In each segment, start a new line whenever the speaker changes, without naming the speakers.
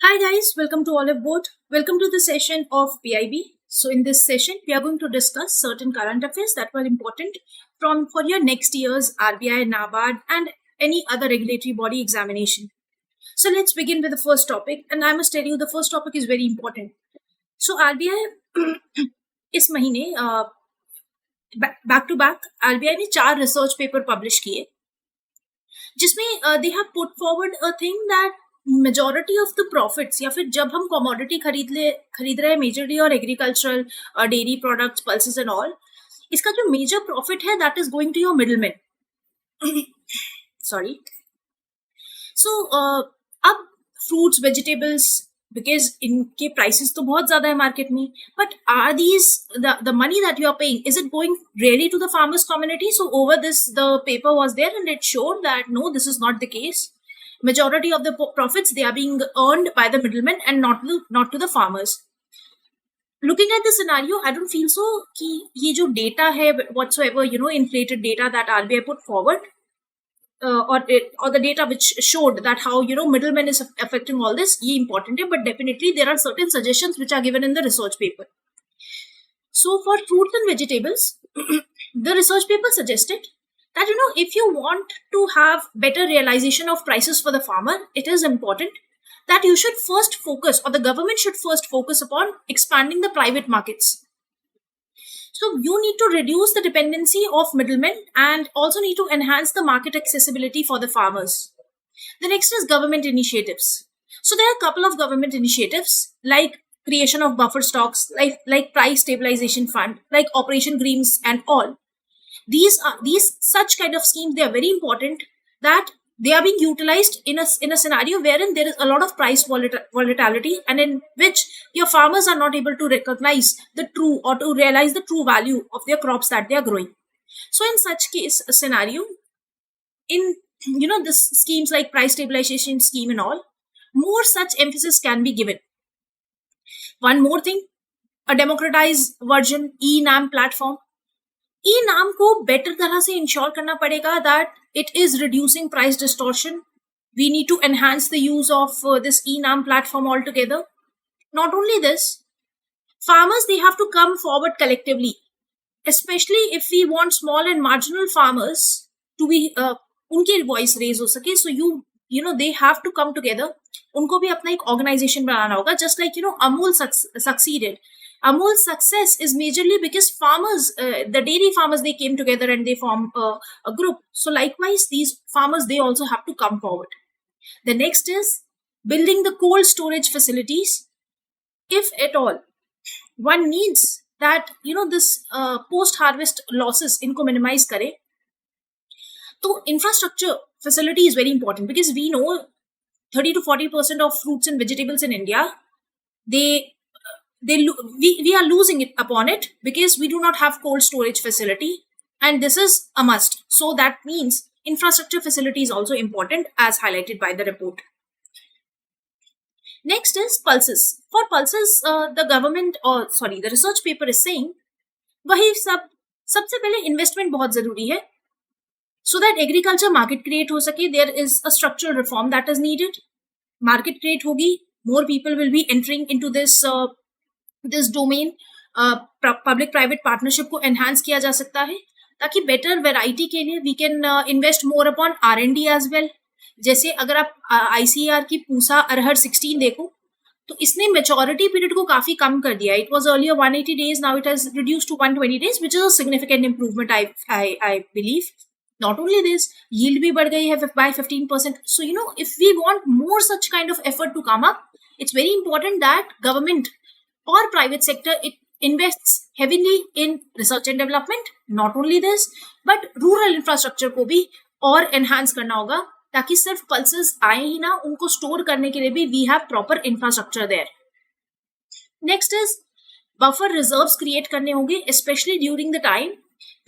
Hi guys, welcome to Oliveboard. Welcome to the session of PIB. So in this session, we are going to discuss certain current affairs that were important for your next year's RBI, NABARD and any other regulatory body examination. So let's begin with the first topic, and I must tell you the first topic is very important. So RBI इस महीने back to back RBI ने 4 research paper publish किए जिसमें they have put forward a thing that majority of the profits या फिर जब हम commodity खरीद रहे हैं मेजरली और agricultural dairy products pulses and all, इसका जो मेजर प्रॉफिट है that is going to your middleman. Sorry. So अब फ्रूट्स वेजिटेबल्स बिकॉज इनके प्राइसेस तो बहुत ज्यादा है मार्केट में, but are these the money that you are paying, is it going really to the farmers community? So over this the paper was there and it showed that no, this is not the case. Majority of the profits, they are being earned by the middlemen and not to the farmers. Looking at the scenario, I don't feel so कि ये जो data है whatsoever, inflated data that RBI put forward, or the data which showed that how middlemen is affecting all this, ये important है, but definitely there are certain suggestions which are given in the research paper. So for fruits and vegetables, the research paper suggested that if you want to have better realization of prices for the farmer, it is important that you should first focus, or the government should first focus upon expanding the private markets. So you need to reduce the dependency of middlemen and also need to enhance the market accessibility for the farmers. The next is government initiatives. So there are a couple of government initiatives like creation of buffer stocks, like price stabilization fund, like Operation Greens and all. These such kind of schemes, they are very important that they are being utilized in a scenario wherein there is a lot of price volatility and in which your farmers are not able to recognize the true or to realize the true value of their crops that they are growing. So in such case a scenario, in this schemes like price stabilization scheme and all, more such emphasis can be given. One more thing, a democratized version e-NAM platform. E-NAM को better तरह से ensure करना पड़ेगा that it is reducing price distortion. We need to enhance the use of this eNAM platform all together. Not only this, farmers, they have to come forward collectively, especially if we want small and marginal farmers to be उनकी voice raise हो सके. सो you know they have to come together. उनको भी अपना एक organisation बनाना होगा, just like Amul succeeded. Amul's success is majorly because farmers, the dairy farmers, they came together and they formed a group. So likewise, these farmers, they also have to come forward. The next is building the cold storage facilities. If at all, one needs that, this post-harvest losses, inko minimize kare. So infrastructure facility is very important because we know 30 to 40% of fruits and vegetables in India, we are losing it upon it because we do not have cold storage facility, and this is a must. So that means infrastructure facility is also important as highlighted by the report. Next is pulses. For pulses, the research paper is saying वही सबसे पहले investment बहुत जरूरी है so that agriculture market create हो सके. There is a structural reform that is needed. Market create होगी, more people will be entering into this domain. Public private partnership को एनहांस किया जा सकता है ताकि बेटर वेराइटी के लिए we can invest more upon R&D as well. जैसे अगर आप ICAR की पूसा अरहर 16 देखो तो इसने मेच्योरिटी पीरियड को काफी कम कर दिया. It was earlier 180 days, now it has reduced to 120 days, which is a significant improvement I believe. Not only this, yield भी बढ़ गई है by 15%. So if we want more such kind of effort to come up, it's very important that government or private sector, it invests heavily in research and development. Not only this, but rural infrastructure को भी और enhance करना होगा ताकि सिर्फ pulses आए ही ना, उनको store करने के लिए भी we have proper infrastructure there. Next is buffer reserves create करने होंगे, especially during the time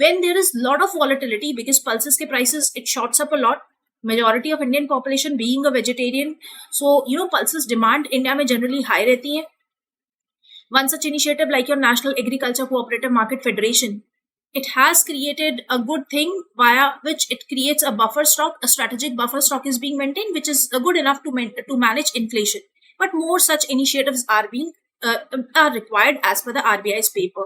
when there is lot of volatility because pulses के prices, it shoots up a lot. Majority of Indian population being a vegetarian, so pulses demand India में generally high रहती है. One such initiative like your National Agriculture Cooperative Market Federation, it has created a good thing via which it creates a buffer stock. A strategic buffer stock is being maintained, which is good enough to manage inflation. but more such initiatives are required as per the RBI's paper.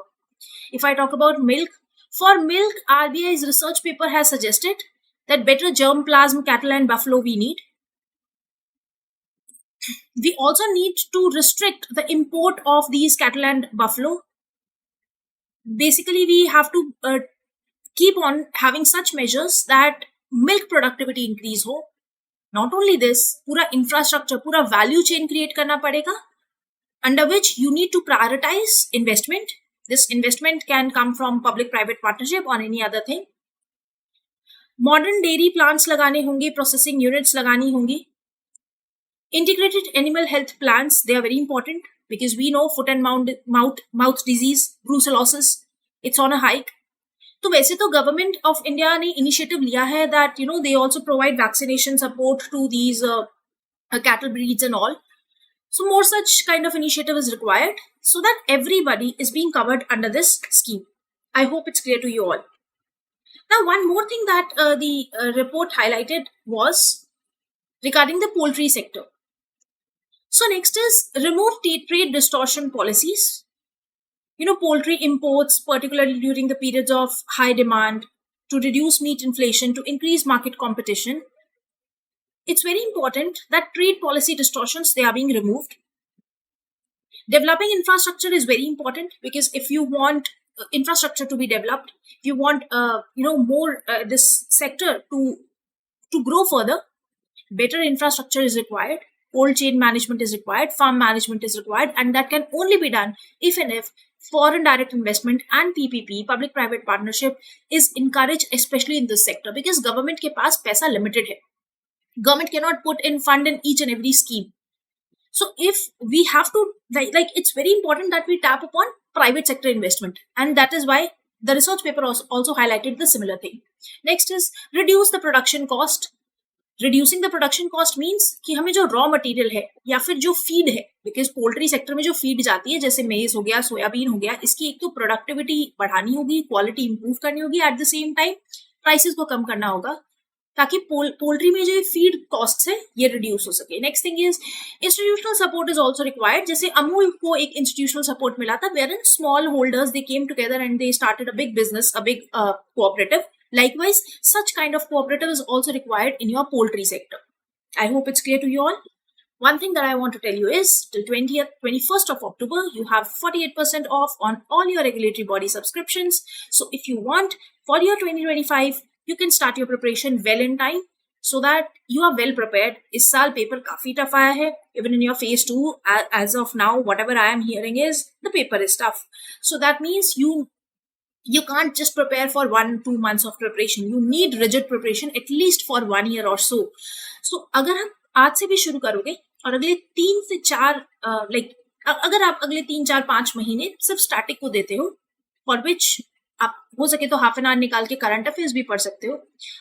If I talk about milk, for milk, RBI's research paper has suggested that better germplasm cattle and buffalo we need. We also need to restrict the import of these cattle and buffalo. Basically, we have to keep on having such measures that milk productivity increase ho. Not only this, pura infrastructure, pura value chain create karna padega, under which you need to prioritize investment. This investment can come from public-private partnership or any other thing. Modern dairy plants lagane honge, processing units lagani hongi. Integrated animal health plans, they are very important because we know foot and mouth disease, brucellosis, it's on a hike. तो वैसे तो government of India ने initiative लिया है that they also provide vaccination support to these cattle breeds and all. So more such kind of initiative is required so that everybody is being covered under this scheme. I hope it's clear to you all. Now, one more thing that the report highlighted was regarding the poultry sector. So next is remove trade distortion policies. Poultry imports, particularly during the periods of high demand, to reduce meat inflation, to increase market competition. It's very important that trade policy distortions, they are being removed. Developing infrastructure is very important because if you want infrastructure to be developed, if you want, more this sector to grow further, better infrastructure is required. Cold chain management is required, farm management is required, and that can only be done if and if foreign direct investment and PPP, public-private partnership, is encouraged, especially in this sector, because government के पास पैसा limited है. Government cannot put in fund in each and every scheme. So if we have to, it's very important that we tap upon private sector investment, and that is why the research paper also highlighted the similar thing. Next is reduce the production cost. Reducing the production cost means कि हमें जो raw material है या फिर जो feed है, because poultry sector में जो फीड जाती है जैसे मेज हो गया, सोयाबीन हो गया, इसकी एक तो प्रोडक्टिविटी बढ़ानी होगी, क्वालिटी इंप्रूव करनी होगी, at the same time prices को कम करना होगा ताकि पोल्ट्री में जो फीड कॉस्ट है ये रिड्यूस हो सके. Next thing is institutional support is also required. जैसे अमूल को एक इंस्टीट्यूशनल सपोर्ट मिला था, where in small holders they came together and they started a big business, a big cooperative. Likewise, such kind of cooperative is also required in your poultry sector. I hope it's clear to you all. One thing that I want to tell you is till 21st of October, you have 48% off on all your regulatory body subscriptions. So if you want, for your 2025, you can start your preparation well in time so that you are well prepared. इस साल paper काफी tough आया है. Even in your phase 2, as of now, whatever I am hearing is the paper is tough. So that means you can't just prepare for 1-2 months of preparation. You need rigid preparation at least for 1 year or so. So अगर हम आज से भी शुरू करोगे और अगले 3 से 4 अगर आप अगले 3-4-5 महीने सिर्फ स्टैटिक को देते हो, फॉर विच आप हो सके तो हाफ एन आवर निकाल के करंट अफेयर्स भी पढ़ सकते हो.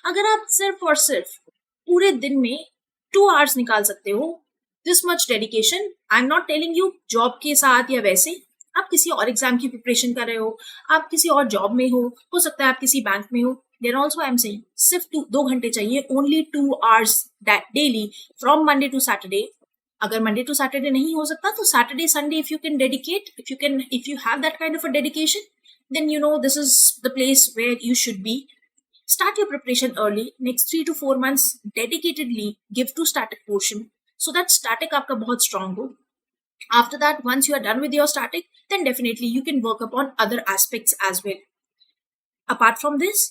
अगर आप सिर्फ और सिर्फ पूरे दिन में 2 आवर्स निकाल सकते हो, this much dedication, I am not telling you job के साथ या वैसे, आप किसी और एग्जाम की प्रिपरेशन कर रहे हो, आप किसी और जॉब में हो सकता है आप किसी बैंक में हो, then also I am saying सिर्फ 2 घंटे चाहिए, only 2 hours daily from Monday to Saturday. अगर मंडे टू सैटरडे नहीं हो सकता तो Saturday Sunday if you can dedicate, if you have that kind of a dedication, then this is the place where you should be. Start your preparation early. Next 3 to 4 months dedicatedly give to static portion so that static आपका बहुत strong हो. After that, once you are done with your static, then definitely you can work upon other aspects as well. Apart from this,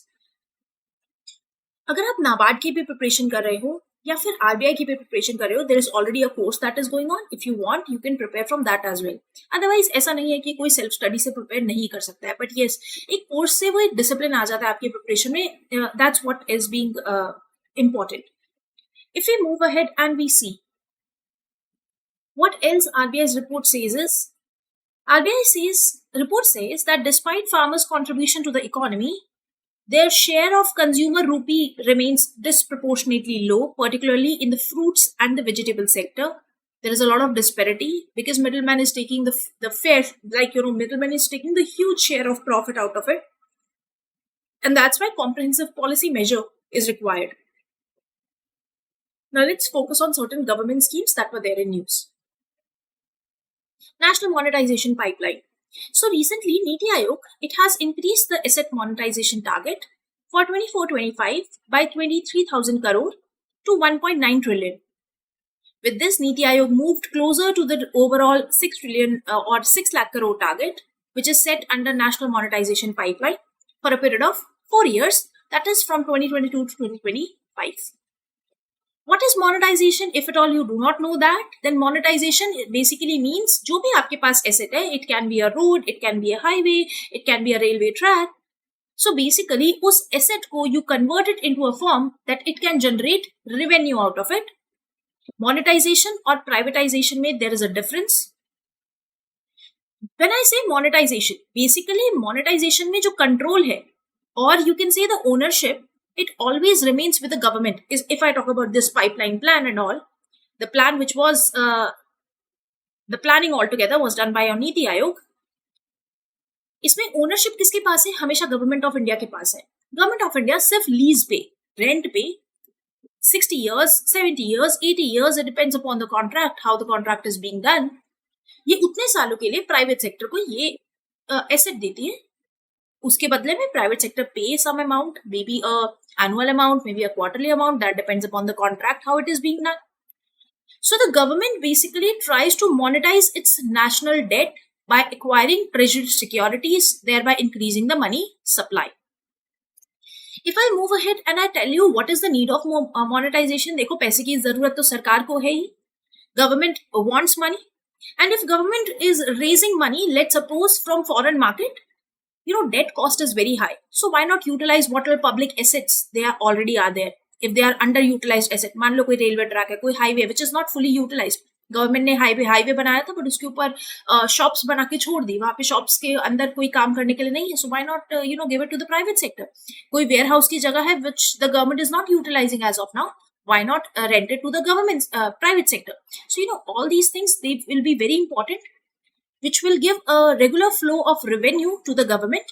अगर आप नाबार्ड की भी preparation कर रहे हो या फिर आरबीआई की भी प्रिपरेशन कर रहे हो, there is already a course that is going on. If you want, you can prepare from that as well. Otherwise, ऐसा नहीं है कि कोई सेल्फ स्टडी से प्रिपेयर नहीं कर सकता है, बट yes, एक कोर्स से वो एक डिसिप्लिन आ जाता है आपकी प्रिपरेशन में. That's what is being important. If we move ahead and we see what else RBI's report says is, report says that despite farmers' contribution to the economy, their share of consumer rupee remains disproportionately low, particularly in the fruits and the vegetable sector. There is a lot of disparity because middleman is taking the fair, middleman is taking the huge share of profit out of it. And that's why comprehensive policy measure is required. Now let's focus on certain government schemes that were there in news. National Monetization Pipeline. So recently, Niti Aayog, it has increased the asset monetization target for 24-25 by 23,000 crore to 1.9 trillion. With this, Niti Aayog moved closer to the overall 6 trillion or 6 lakh crore target, which is set under National Monetization Pipeline for a period of 4 years, that is from 2022 to 2025. What is monetization? If at all you do not know that, then monetization basically means जो भी आपके पास asset है, it can be a road, it can be a highway, it can be a railway track. So basically, उस asset को you convert it into a form that it can generate revenue out of it. Monetization or privatization में there is a difference. When I say monetization, basically monetization में जो control है, or you can say the ownership, it always remains with the government. If I talk about this pipeline plan and all, the plan which was, the planning altogether was done by Niti Aayog. इसमें ownership किसके पास है? हमेशा government of India के पास है. Government of India सिर्फ lease पे, rent पे 60 years, 70 years, 80 years, it depends upon the contract, how the contract is being done. ये उतने सालों के लिए प्राइवेट सेक्टर को ये एसेट देती है. उसके बदले में प्राइवेट सेक्टर पे some amount, maybe a annual amount, maybe a quarterly amount, that depends upon the contract, how it is being done. So the government basically tries to monetize its national debt by acquiring treasury securities, thereby increasing the money supply. If I move ahead and I tell you what is the need of monetization, देखो पैसे की जरूरत तो सरकार को है ही. Government wants money, and if government is raising money, let's suppose from foreign market, debt cost is very high. So why not utilize what are public assets they are already are there? If they are underutilized asset, मान लो कोई railway track है, कोई highway which is not fully utilized. Government ने highway बनाया था, but उसके ऊपर shops बना के छोड़ दी. वहां पे शॉप्स के अंदर कोई काम करने के लिए नहीं है. So why not give it to the private sector. कोई वेयर हाउस की जगह है which the government is not utilising as of now. Why not rent it to the government, private sector? So all these things, they will be very important, which will give a regular flow of revenue to the government.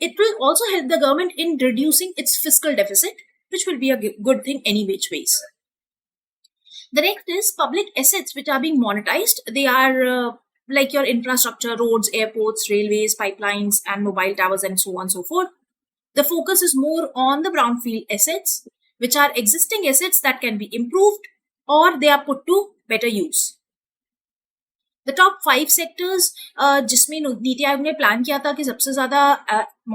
It will also help the government in reducing its fiscal deficit, which will be a good thing any which ways. The next is public assets which are being monetized. They are like your infrastructure, roads, airports, railways, pipelines, and mobile towers, and so on and so forth. The focus is more on the brownfield assets, which are existing assets that can be improved or they are put to better use. The top 5 sectors जिसमें नीति आयोग ने plan किया था कि सबसे ज्यादा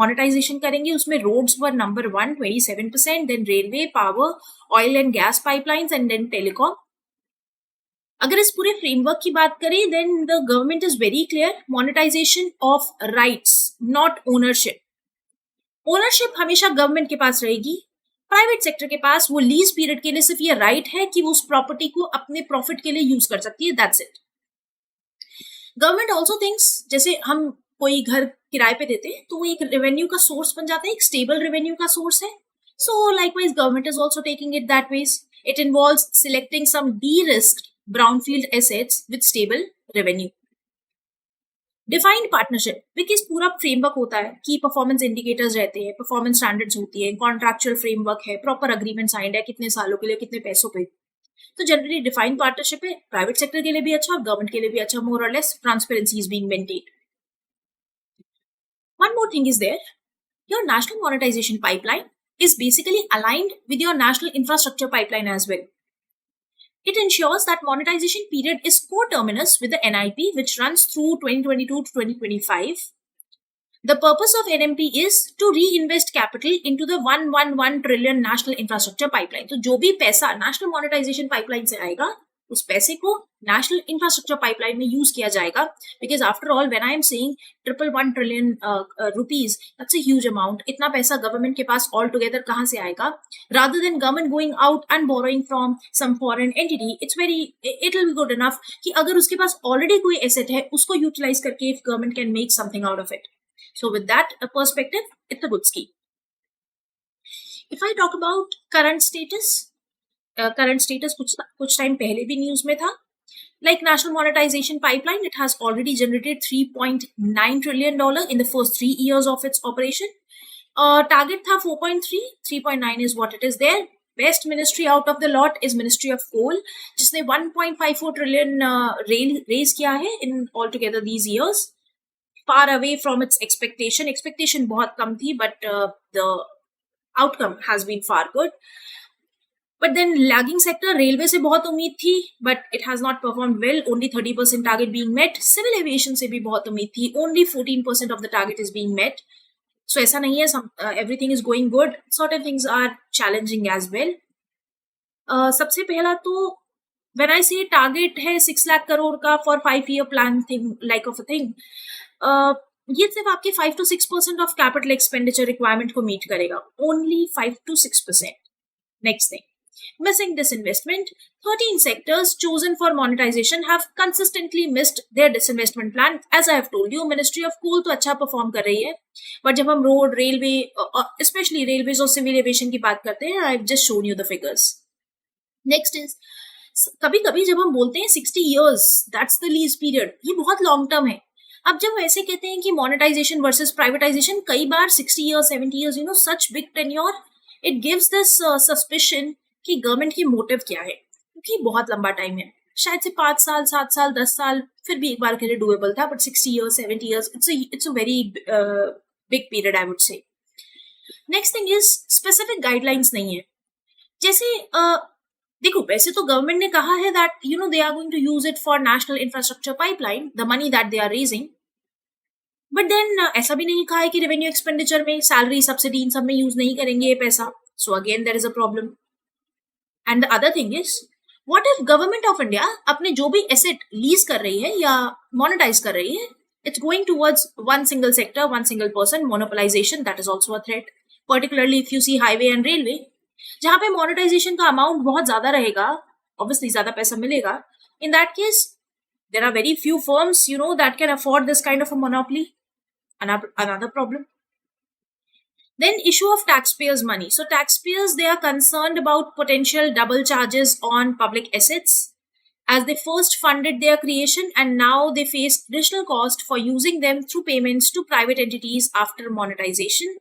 monetization करेंगे, उसमें roads were number 1, 27%, then railway, power, oil and gas pipelines, and then telecom. अगर इस पूरे फ्रेमवर्क की बात करें, then the government is very clear, monetization of rights, not ownership. Ownership हमेशा गवर्नमेंट के पास रहेगी. प्राइवेट सेक्टर के पास वो लीज पीरियड के लिए सिर्फ ये राइट है कि वो उस प्रॉपर्टी को अपने प्रॉफिट के लिए यूज कर सकती है. That's it. Government also thinks, जैसे हम कोई घर किराए पे देते हैं तो वो एक रेवेन्यू का सोर्स बन जाता है, एक स्टेबल रेवेन्यू का सोर्स है. So likewise government is also taking it that ways. It involves selecting some de-risked brownfield assets with stable revenue. Defined partnership, because पूरा फ्रेमवर्क होता है कि परफॉर्मेंस इंडिकेटर्स रहते हैं, परफॉर्मेंस स्टैंडर्ड्स होती है, कॉन्ट्रैक्चुअल फ्रेमवर्क है, प्रॉपर अग्रीमेंट साइंड है, कितने सालों के लिए, कितने पैसों पे. तो जनरली डिफाइंड पार्टनरशिप है, प्राइवेट सेक्टर के लिए भी अच्छा और गवर्नमेंट के लिए भी अच्छा. मोर और less transparency is being maintained. One more thing is there. Your national monetization pipeline is basically aligned with your national infrastructure pipeline as well. It ensures that monetization period is coterminous with the NIP, which runs through 2022 to 2025. The purpose of NMP is to reinvest capital into the 111 trillion national infrastructure pipeline. तो जो भी पैसा national monetization pipeline से आएगा, उस पैसे को national infrastructure pipeline में यूज किया जाएगा. Because after all when I am saying 111 trillion rupees, that's a huge amount. इतना पैसा गवर्नमेंट के पास ऑल टुगेदर कहाँ से आएगा? Rather than government going out and borrowing from some foreign entity, it will be good enough कि अगर उसके पास already कोई एसेट है उसको यूटिलाइज करके if government can make something out of it. So with that perspective, it's a good scheme. If I talk about current status, कुछ time पहले भी न्यूज में था. Like national monetization pipeline, it has already generated $3.9 trillion in the first 3 years of its operation. Target tha 4.3, 3.9 is what it is there. Best ministry out of the lot is ministry of coal, जिसने 1.54 trillion raise किया है in all together these years, far away from its expectation बहुत कम थी, but the outcome has been far good. But then lagging sector, railway से बहुत उम्मीद थी, but it has not performed well, only 30% target being met. Civil aviation से भी बहुत उम्मीद थी, only 14% of the target is being met. So ऐसा नहीं है, everything is going good, certain things are challenging as well. सबसे पहला तो when I say target है 6 लाख करोड़ का for 5-year plan thing like of a thing, ये सिर्फ आपके 5 to 6% of capital expenditure requirement को मीट करेगा, only 5 to 6%. Next thing, missing this investment, 13 sectors chosen for monetization have consistently missed their disinvestment plan. As I have told you, Ministry of Coal तो अच्छा perform कर रही है, but जब हम road, railway, specially railways और civil aviation की बात करते हैं, I just shown you the figures. Next is, कभी कभी जब हम बोलते हैं 60 years, that's the lease period, ये बहुत लॉन्ग टर्म है. अब जब ऐसे कहते हैं कि मोनेटाइजेशन वर्सेस प्राइवेटाइजेशन, कई बार 60 years, 70 years, such big tenure, it gives this suspicion कि गवर्नमेंट की मोटिव क्या है, क्योंकि बहुत लंबा टाइम है, शायद से 5 साल, 7 साल, 10 साल फिर भी एक बार के लिए डूएबल था, but 60 years, 70 years, it's a very big period I would say. Next thing is, specific guidelines नहीं है. जैसे देखो, वैसे तो गवर्नमेंट ने कहा है that they are going to use it for national infrastructure pipeline, the money that they are raising, but then ऐसा भी नहीं कहा है कि रेवेन्यू एक्सपेंडिचर में, सैलरी, सब्सिडी, इन सब में यूज नहीं करेंगे ये पैसा. So again there is a problem. And the other thing is, what if government of India अपने जो भी एसेट लीज कर रही है या मोनेटाइज कर रही है, it's going towards one single sector, one single person, monopolisation, that is also a threat. Particularly if you see highway and railway, जहां पे मोनेटाइजेशन का अमाउंट बहुत ज्यादा रहेगा, ऑब्वियसली ज्यादा पैसा मिलेगा. In that case there are very few firms that can afford this kind of a monopoly. Another problem. Then issue of taxpayers' money. So taxpayers, they are concerned about potential double charges on public assets, as they first funded their creation and now they face additional cost for using them through payments to private entities after monetization.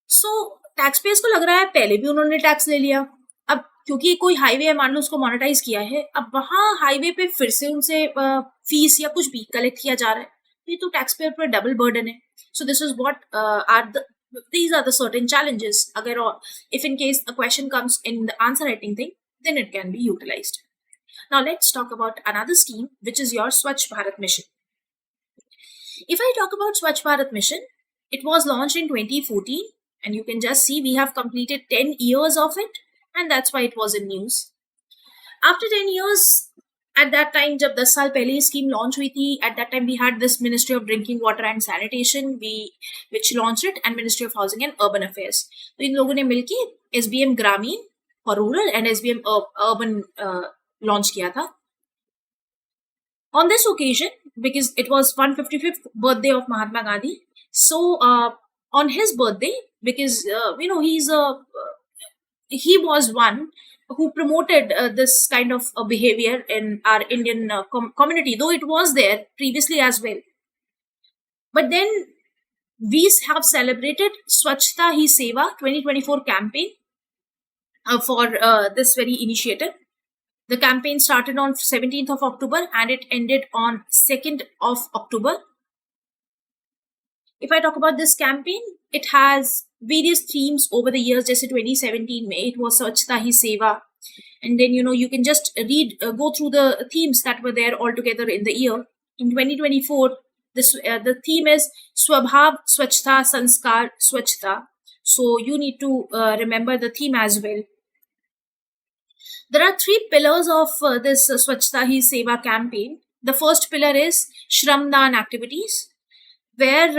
So taxpayers को लग रहा है पहले भी उन्होंने tax ले लिया, अब क्योंकि कोई हाईवे है, मान लो उसको मोनेटाइज किया है, अब वहां हाईवे पे फिर से उनसे फीस या कुछ भी कलेक्ट किया जा रहा है, ये तो टैक्सपेयर पर डबल बर्डन है. So this is what these are the certain challenges. अगर if in case a question comes in the answer writing thing, then it can be utilized. Now let's talk about another scheme, which is your Swachh Bharat Mission. If I talk about Swachh Bharat Mission, it was launched in 2014. And you can just see we have completed 10 years of it, and that's why it was in news. After 10 years, at that time, जब 10 साल पहले ये scheme launch हुई थी, at that time we had this Ministry of Drinking Water and Sanitation, which launched it, and Ministry of Housing and Urban Affairs. तो इन लोगों ने मिलके SBM ग्रामीण for rural and SBM urban launch किया था. On this occasion, because it was 155th birthday of Mahatma Gandhi, so on his birthday, because he was one who promoted this kind of behavior in our Indian community, though it was there previously as well. But then we have celebrated Swachhta Hi Seva 2024 campaign for this very initiative. The campaign started on 17th of October and it ended on 2nd of October. If I talk about this campaign, it has various themes over the years. Just 2017 में it was Swachhta Hi Seva, and then you can just go through the themes that were there all together in the year. In 2024, the theme is Swabhav Swachhta Sanskar Swachhta. So you need to remember the theme as well. There are 3 pillars of this Swachhta Hi Seva campaign. The first pillar is Shramdan activities, where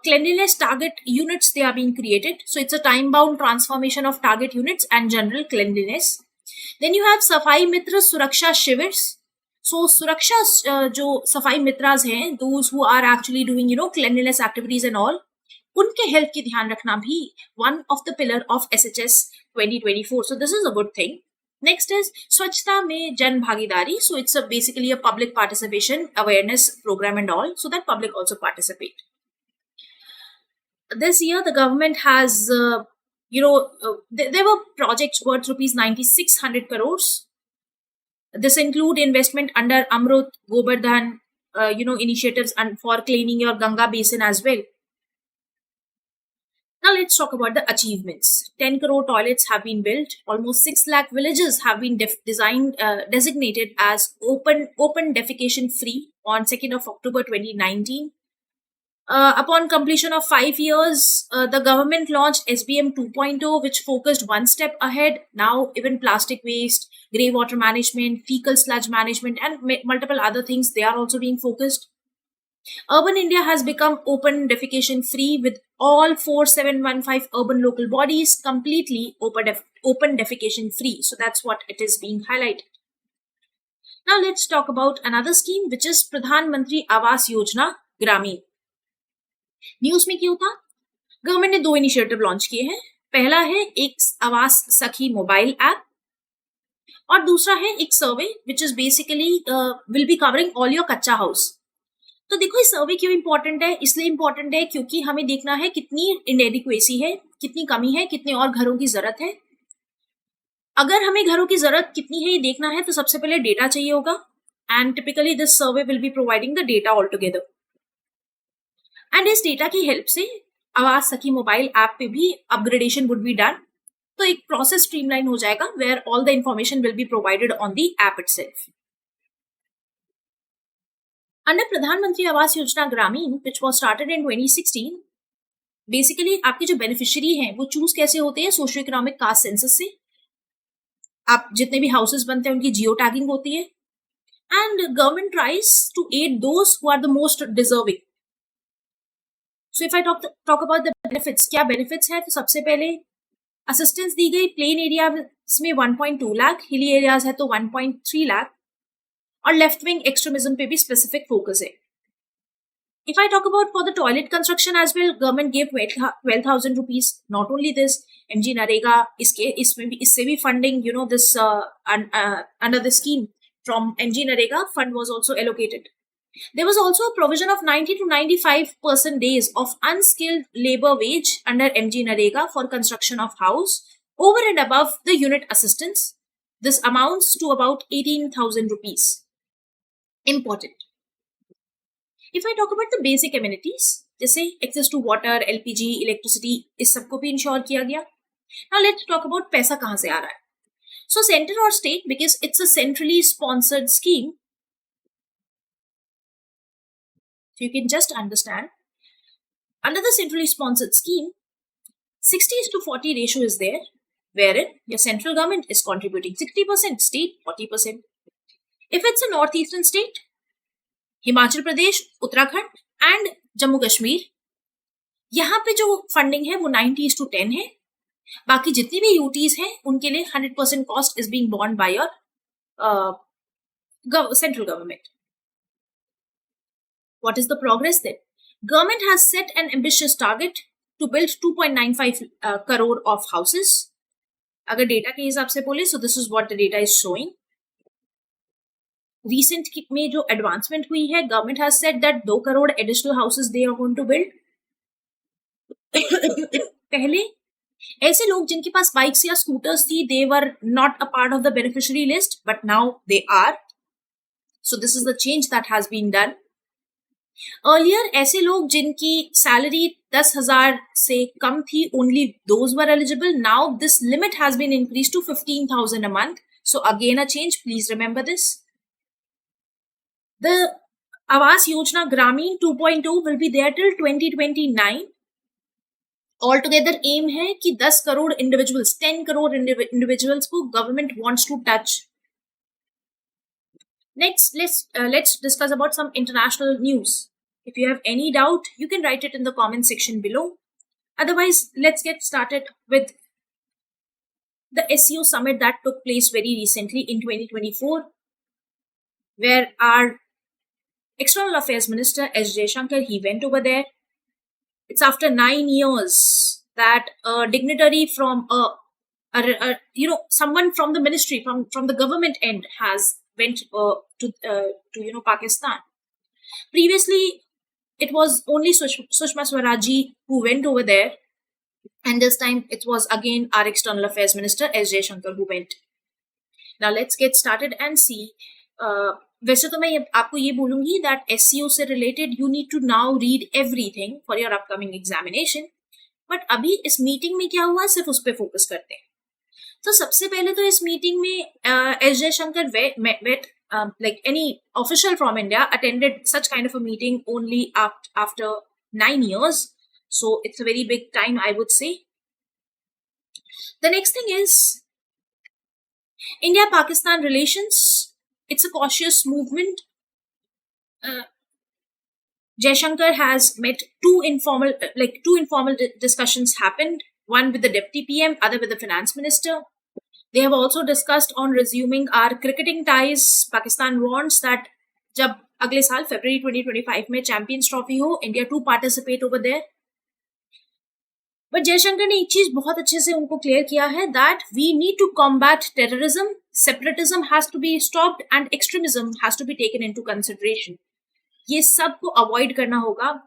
cleanliness target units, they are being created. So it's a time-bound transformation of target units and general cleanliness. Then you have Safai Mitra Suraksha Shivers. So Suraksha जो Safai Mitras हैं, those who are actually doing cleanliness activities and all, उनके health की ध्यान रखना भी one of the pillar of SHS 2024. So this is a good thing. Next is Swachhta में Jan Bhagidari. So it's basically a public participation awareness program and all, so that public also participate. This year the government has there were projects worth rupees 9,600 crores. This include investment under Amrut, Gobardhan, initiatives and for cleaning your Ganga basin as well. Now let's talk about the achievements. 10 crore toilets have been built. Almost 6 lakh villages have been designated as open defecation free on 2nd of October 2019. Upon completion of 5 years, the government launched SBM 2.0, which focused one step ahead. Now, even plastic waste, grey water management, fecal sludge management, and multiple other things, they are also being focused. Urban India has become open defecation free, with all 4715 urban local bodies completely open defecation free. So that's what it is being highlighted. Now let's talk about another scheme, which is Pradhan Mantri Awas Yojana Gramin. News में क्या होता, government ने 2 initiative launch किए हैं. पहला है एक आवास सखी मोबाइल ऐप और दूसरा है एक survey which is basically will be covering all your kachcha house. तो देखो ये सर्वे क्यों इंपॉर्टेंट है, इसलिए इंपॉर्टेंट है क्योंकि हमें देखना है कितनी इनएडिक्वेसी है, कितनी कमी है, कितने और घरों की जरूरत है. अगर हमें घरों की जरूरत कितनी है ये देखना है तो सबसे पहले डेटा चाहिए होगा, and typically this survey will be providing the data all together. And इस डेटा की हेल्प से आवाज सखी मोबाइल ऐप पे भी अपग्रेडेशन वुड बी डन. तो एक प्रोसेस स्ट्रीमलाइन हो जाएगा where all the information will be provided on the app itself. Under Pradhanmantri Awas Yojana Gramin which was started in 2016, basically आपके जो बेनिफिशियरी हैं वो चूज कैसे होते हैं, सोशियो इकोनॉमिक कास्ट सेंसस से. आप जितने भी हाउसेस बनते हैं उनकी जियो टैगिंग होती है, and government tries to aid those who are the most deserving. So if I talk about the benefits, क्या बेनिफिट्स है, तो सबसे पहले असिस्टेंस दी गई प्लेन एरिया में 1.2 लाख, हिली एरियाज है तो 1.3 लाख, और लेफ्ट विंग एक्सट्रीमिज्म पे भी स्पेसिफिक फोकस है. If I talk about for the toilet construction as well, government give 12,000 rupees. Not only this, MG NREGA इससे भी funding this under the scheme from MG NREGA fund was also allocated. There was also a provision of 90 to 95% days of unskilled labor wage under MG Narega for construction of house over and above the unit assistance. This amounts to about 18,000 rupees. Important. If I talk about the basic amenities, जैसे access to water, LPG, electricity, इस सबको भी ensure किया गया. Now let's talk about पैसा कहाँ से आ रहा है. So center or state, because it's a centrally sponsored scheme, so you can just understand, under the centrally sponsored scheme, 60:40 ratio is there, wherein your central government is contributing 60%, state 40%. If it's a northeastern state, Himachal Pradesh, Uttarakhand and Jammu Kashmir, यहाँ पे जो funding है वो 90:10 है. बाकी जितनी भी UTs हैं उनके लिए 100% cost is being borne by your central government. What is the progress then? Government has set an ambitious target to build 2.95 crore of houses. अगर डेटा के हिसाब से बोले, so this is what the data is showing. Recent में जो advancement हुई है, government has said that 2 crore additional houses they are going to build. पहले ऐसे लोग जिनके पास बाइक्स या स्कूटर्स थी, they were not a part of the beneficiary list, but now they are. So this is the change that has been done. Earlier, ऐसे लोग जिनकी salary 10,000 से कम थी, only those were eligible. Now this limit has been increased to 15,000 a month. So again a change. Please remember this. The Awas Yojana Gramin 2.0 will be there till 2029. Altogether aim है कि 10 crore individuals, 10 crore individuals को government wants to touch. Next, let's discuss about some international news. If you have any doubt, you can write it in the comment section below. Otherwise, let's get started with the SEO summit that took place very recently in 2024, where our External Affairs Minister S. Jaishankar, he went over there. It's after 9 years that a dignitary from someone from the ministry, from the government end, has went to Pakistan. Previously, it was only Sushma Swaraj who went over there, And this time it was again our External Affairs Minister S. Jaishankar who went. Now let's get started and see. वैसे तो मैं आपको ये बोलूंगी that SEO से related you need to now read everything for your upcoming examination. But अभी इस meeting में क्या हुआ सिर्फ उस पर फोकस करते हैं. तो सबसे पहले तो इस मीटिंग में S Jaishankar wait like any official from India attended such kind of a meeting only after 9 years. So it's a very big time, I would say. The next thing is India-Pakistan relations. It's a cautious movement. Jaishankar has met two informal discussions happened. One with the deputy PM, other with the finance minister. They have also discussed on resuming our cricketing ties. Pakistan wants that जब अगले साल February 2025 में Champions Trophy हो, India to participate over there. But Jaishankar ने एक चीज बहुत अच्छे से उनको क्लियर किया है that we need to combat terrorism, separatism has to be stopped and extremism has to be taken into consideration. ये सब को अवॉइड करना होगा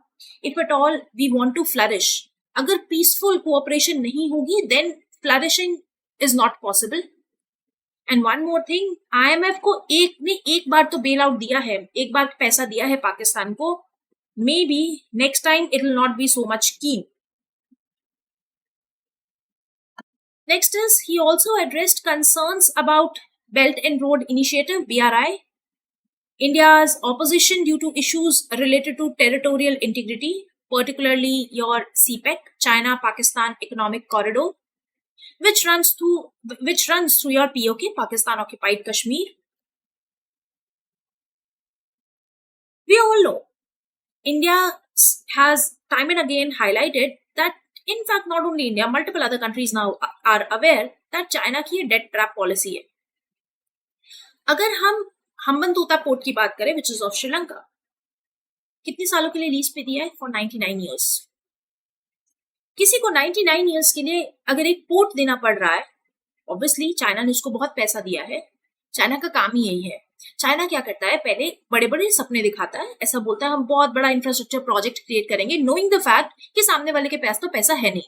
if at all we want to flourish. अगर peaceful cooperation नहीं होगी then flourishing is not possible. And one more thing, IMF को एक बार तो बेल आउट दिया है, एक बार पैसा दिया है पाकिस्तान को. Maybe next time it will not be so much keen. Next is he also addressed concerns about Belt and Road Initiative BRI, India's opposition due to issues related to territorial integrity, particularly your CPEC, China-Pakistan Economic Corridor, which runs through your POK, Pakistan Occupied Kashmir. We all know India has time and again highlighted that, in fact, not only India, multiple other countries now are aware that China की debt trap policy है. अगर हम हम्बनतोता port की बात करें, which is of Sri Lanka, कितने सालों के लिए लीज पे दिया है? For 99 years. किसी को 99 इयर्स के लिए अगर एक पोर्ट देना पड़ रहा है, ऑब्वियसली चाइना ने उसको बहुत पैसा दिया है. चाइना का काम ही यही है. चाइना क्या करता है, पहले बड़े बड़े सपने दिखाता है, ऐसा बोलता है हम बहुत बड़ा इंफ्रास्ट्रक्चर प्रोजेक्ट क्रिएट करेंगे, नोइंग द फैक्ट कि सामने वाले के पास तो पैसा है नहीं.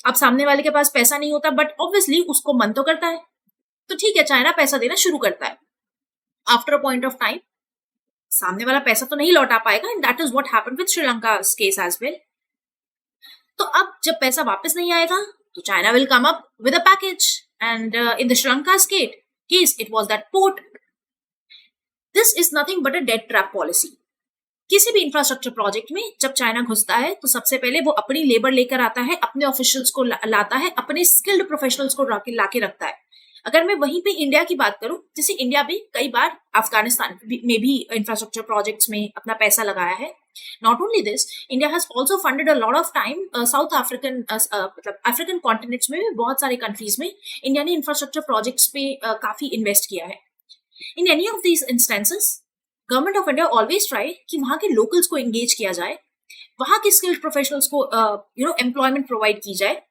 अब सामने वाले के पास पैसा नहीं होता, बट ऑब्वियसली उसको मन तो करता है, तो ठीक है चाइना पैसा देना शुरू करता है. After a point of time सामने वाला पैसा तो नहीं लौटा पाएगा, and that is what happened with Sri Lanka case as well. तो अब जब पैसा वापस नहीं आएगा तो China will come up with a package, and in the Sri Lanka case it was that port. This is nothing but a debt trap policy. किसी भी इंफ्रास्ट्रक्चर प्रोजेक्ट में जब चाइना घुसता है तो सबसे पहले वो अपनी लेबर लेकर आता है, अपने ऑफिशियल्स को लाता है, अपने स्किल्ड प्रोफेशनल्स को लाके रखता है. अगर मैं वहीं पे इंडिया की बात करूं, जैसे इंडिया भी कई बार अफगानिस्तान में भी इंफ्रास्ट्रक्चर प्रोजेक्ट्स में अपना पैसा लगाया है. Not only this, India has also funded a lot of time South African African continents में बहुत सारे countries में इंडिया ने इंफ्रास्ट्रक्चर प्रोजेक्ट्स पे काफी इन्वेस्ट किया है. In any of these instances, government of India always try कि वहां के लोकल्स को एंगेज किया जाए, वहां के स्किल्ड प्रोफेशनल्स को एम्प्लॉयमेंट प्रोवाइड की जाए.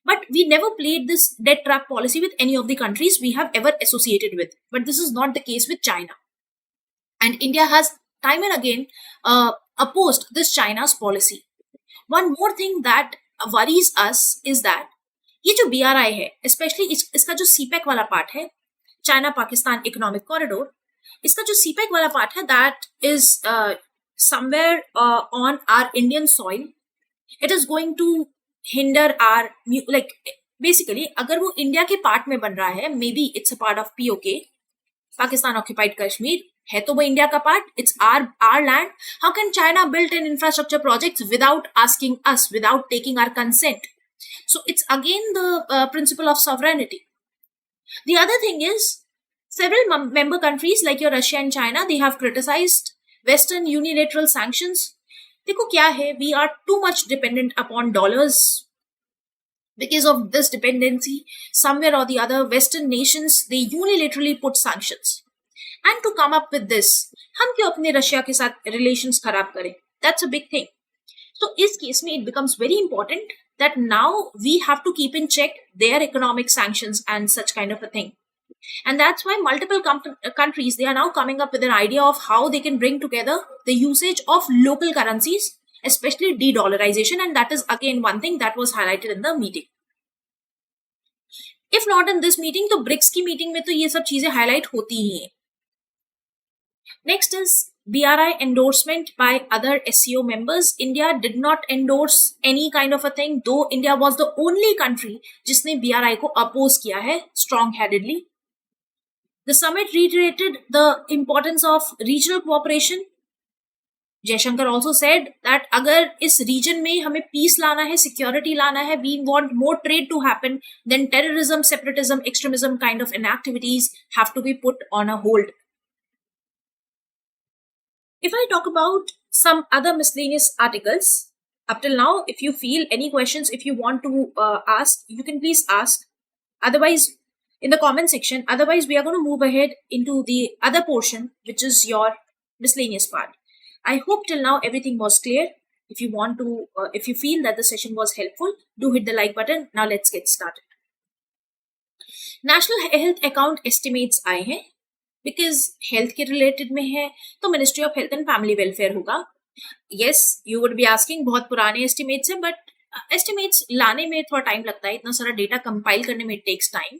But we never played this debt trap policy with any of the countries we have ever associated with. But this is not the case with China. And India has time and again opposed this China's policy. One more thing that worries us is that ये जो BRI है, especially इसका जो CPEC वाला part है, China Pakistan Economic Corridor, इसका जो CPEC वाला पार्ट है, that is somewhere on our Indian soil. It is going to hinder our, like basically अगर वो इंडिया के पार्ट में बन रहा है, maybe it's a part of POK, Pakistan Occupied Kashmir, है तो वो इंडिया का part, it's our land. How can China build an infrastructure projects without asking us, without taking our consent? So it's again the principle of sovereignty. The other thing is, several member countries like your Russia and China, they have criticized Western unilateral sanctions. देखो क्या है, we are too much dependent upon dollars. Because of this dependency, somewhere or the other, Western nations, they unilaterally put sanctions. And to come up with this, हम क्यों अपने Russia के साथ relations खराब करें? That's a big thing. So इस case में it becomes very important that now we have to keep in check their economic sanctions and such kind of a thing. And that's why multiple countries, they are now coming up with an idea of how they can bring together the usage of local currencies especially de-dollarization, and that is again one thing that was highlighted in the meeting. If not in this meeting, तो BRICS की meeting में तो ये सब चीजें highlight होती ही हैं. Next is BRI endorsement by other SCO members. India did not endorse any kind of a thing, though India was the only country जिसने BRI को oppose किया है strong-headedly. The summit reiterated the importance of regional cooperation. Jaishankar also said that अगर इस region में हमें peace लाना है, security लाना है, we want more trade to happen, then terrorism, separatism, extremism kind of inactivities have to be put on a hold. If I talk about some other miscellaneous articles, up till now, if you feel any questions, if you want to ask, you can please ask. Otherwise, in the comment section. Otherwise, we are going to move ahead into the other portion, which is your miscellaneous part. I hope till now everything was clear. If you want to, if you feel that the session was helpful, do hit the like button. Now let's get started. National Health Account estimates आए हैं. Because health के related में है, तो Ministry of Health and Family Welfare होगा. Yes, you would be asking बहुत पुराने estimates हैं, but estimates लाने में थोड़ा time लगता है. इतना सारा data compile करने में it takes time.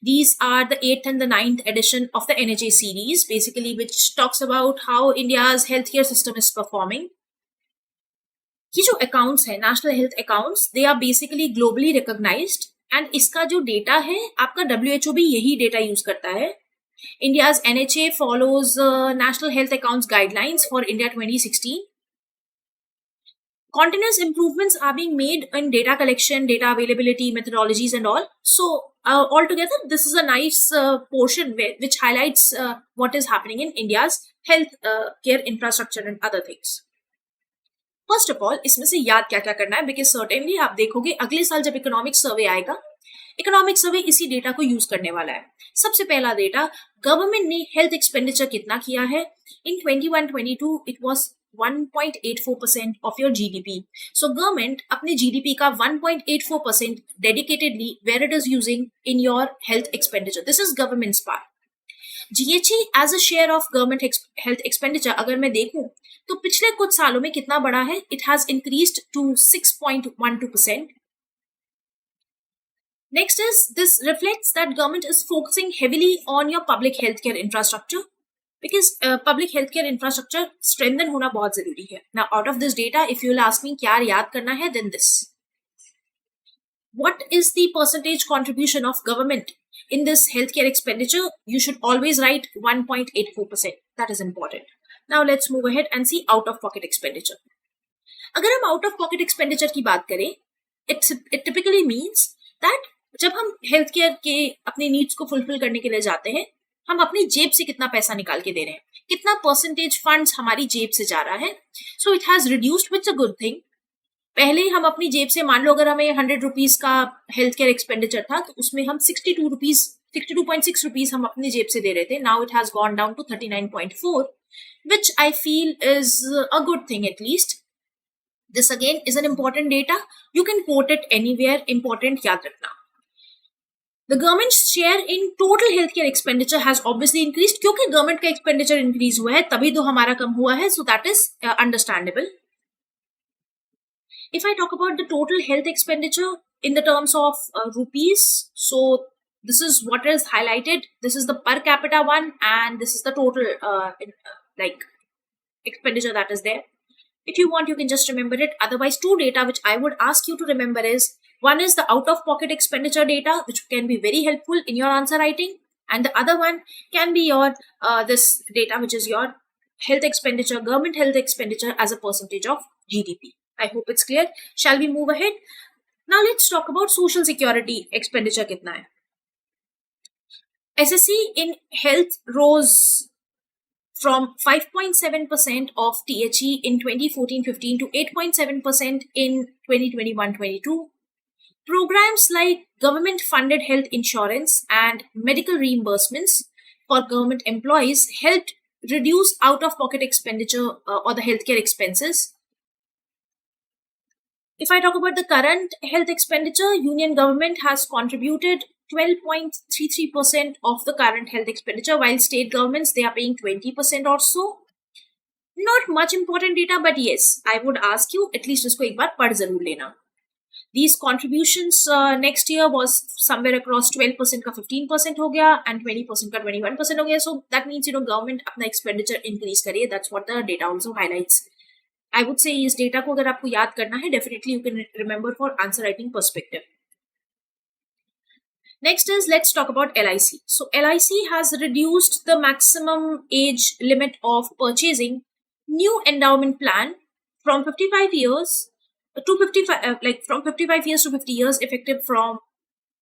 These are the 8th and the 9th edition of the NHA series, basically, which talks about how India's healthcare system is performing. ये जो accounts है, national health accounts, they are basically globally recognized, and इसका जो data है, आपका WHO भी यही data use करता है. India's NHA follows National Health Accounts Guidelines for India 2016. Continuous improvements are being made in data collection, data availability, methodologies and all. So altogether, this is a nice portion which highlights what is happening in India's health care infrastructure and other things. First of all, इसमें से याद क्या क्या करना है, because certainly आप देखोगे अगले साल जब इकोनॉमिक सर्वे आएगा, इकोनॉमिक सर्वे इसी डेटा को यूज करने वाला है. सबसे पहला डेटा, गवर्नमेंट ने हेल्थ एक्सपेंडिचर कितना किया है. इन 21-22 it was 1.84% of your GDP. So government अपने GDP का 1.84% dedicatedly where it is using in your health expenditure. This is government's part. GHE as a share of government health expenditure अगर मैं देखूं तो पिछले कुछ सालों में कितना बढ़ा है. It has increased to 6.12%. Next is, this reflects that government is focusing heavily on your public healthcare infrastructure. Because public healthcare infrastructure strengthen होना बहुत जरूरी है. Now, out of this data, if you will ask me क्या याद करना है, then this. What is the percentage contribution of government in this healthcare expenditure? You should always write 1.84%. That is important. Now, let's move ahead and see out-of-pocket expenditure. अगर हम out-of-pocket expenditure की बात करें, it typically means that जब हम healthcare के अपने needs को fulfill करने के लिए जाते हैं, हम अपनी जेब से कितना पैसा निकाल के दे रहे हैं, कितना परसेंटेज फंड्स हमारी जेब से जा रहा है. So it has reduced, which a good thing. पहले हम अपनी जेब से, मान लो अगर हमें 100 रुपीज का हेल्थ केयर एक्सपेंडिचर था, तो उसमें हम 62.6 रुपीज हम अपनी जेब से दे रहे थे. Now it has gone down to 39.4, which I feel is a good thing at least. This again is an important data. You can quote it anywhere. Important याद रखना. The government's share in total healthcare expenditure has obviously increased. क्योंकि government का expenditure increase हुआ है, तभी तो हमारा कम हुआ है. So that is understandable. If I talk about the total health expenditure in the terms of rupees, so this is what is highlighted. This is the per capita one, and this is the total like expenditure that is there. If you want, you can just remember it. Otherwise, two data which I would ask you to remember is, one is the out-of-pocket expenditure data, which can be very helpful in your answer writing, and the other one can be your this data, which is your health expenditure, government health expenditure as a percentage of GDP. I hope it's clear. Shall we move ahead? Now let's talk about social security expenditure कितना है. SSC in health rose from 5.7% of THE in 2014-15 to 8.7% in 2021-22. Programs like government-funded health insurance and medical reimbursements for government employees helped reduce out-of-pocket expenditure or the healthcare expenses. If I talk about the current health expenditure, Union government has contributed 12.33% of the current health expenditure, while state governments, they are paying 20% or so. Not much important data, but yes, I would ask you at least इसको एक बार पढ़ जरूर लेना. These contributions next year was somewhere across 12% का 15% हो गया and 20% का 21% हो गया. So that means government अपना expenditure increase करे. That's what the data also highlights. I would say इस data को अगर आपको याद करना है, definitely you can remember for answer writing perspective. Next is, let's talk about LIC. So LIC has reduced the maximum age limit of purchasing new endowment plan from 55 years to 55, from 55 years to 50 years, effective from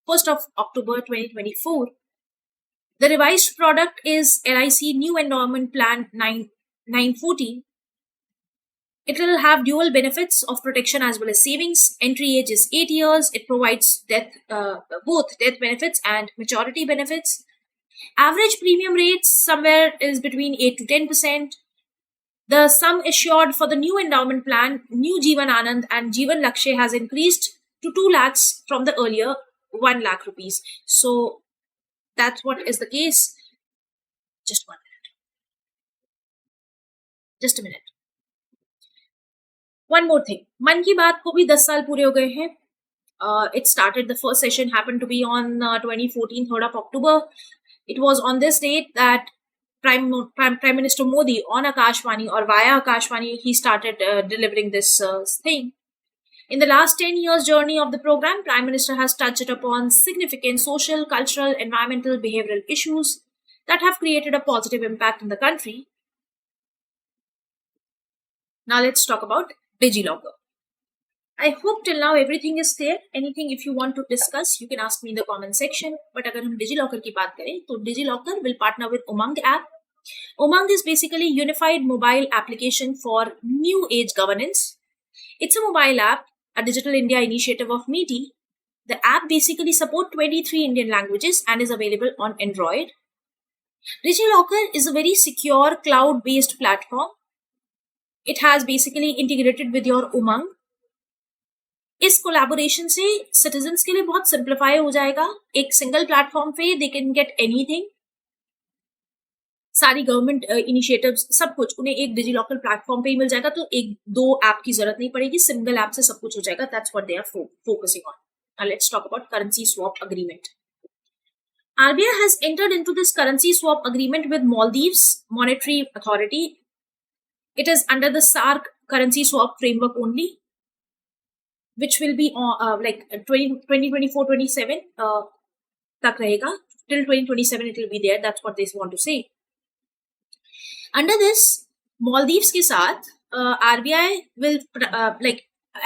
1st of October 2024. The revised product is LIC New Endowment Plan 940. It will have dual benefits of protection as well as savings. Entry age is 8 years. It provides both death benefits and maturity benefits. Average premium rates somewhere is between 8 to 10%. The sum assured for the new endowment plan, New Jeevan Anand and Jeevan Lakshmi, has increased to 2 lakhs from the earlier 1 lakh rupees. So that's what is the case. Just 1 minute. Just a minute. One more thing. Man Ki Baat ko bhi 10 saal pure ho gaye hain. It started, the first session happened to be on 2014, 3rd of October. It was on this date that Prime Minister Modi on Akashvani or via Akashvani, he started delivering this thing. In the last 10 years journey of the program, Prime Minister has touched upon significant social, cultural, environmental, behavioral issues that have created a positive impact in the country. Now let's talk about DigiLocker. I hope till now everything is clear. Anything if you want to discuss, you can ask me in the comment section. But अगर हम DigiLocker की बात करें, तो DigiLocker will partner with Umang app. Umang is basically unified mobile application for new age governance. It's a mobile app, a Digital India initiative of MeitY. The app basically supports 23 Indian languages and is available on Android. DigiLocker is a very secure cloud-based platform. It has basically integrated with your Umang. इस collaboration से citizens के लिए बहुत simplify हो जाएगा. एक single platform पे they can get anything. सारी गवर्नमेंट इनिशिएटिव्स सब कुछ उन्हें एक डिजिलॉकर प्लेटफॉर्म पे ही मिल जाएगा. तो एक दो ऐप की जरूरत नहीं पड़ेगी, सिंगल ऐप से सब कुछ हो जाएगा. That's what they are focusing on. Now let's talk about currency swap agreement. RBI has entered into this currency swap agreement with Maldives Monetary Authority. It is under the SARC currency swap framework only, which will be like 2024-27 tak rahega. Till 2027 it will be there. That's what they want to say. Under this, Maldives ke saath RBI will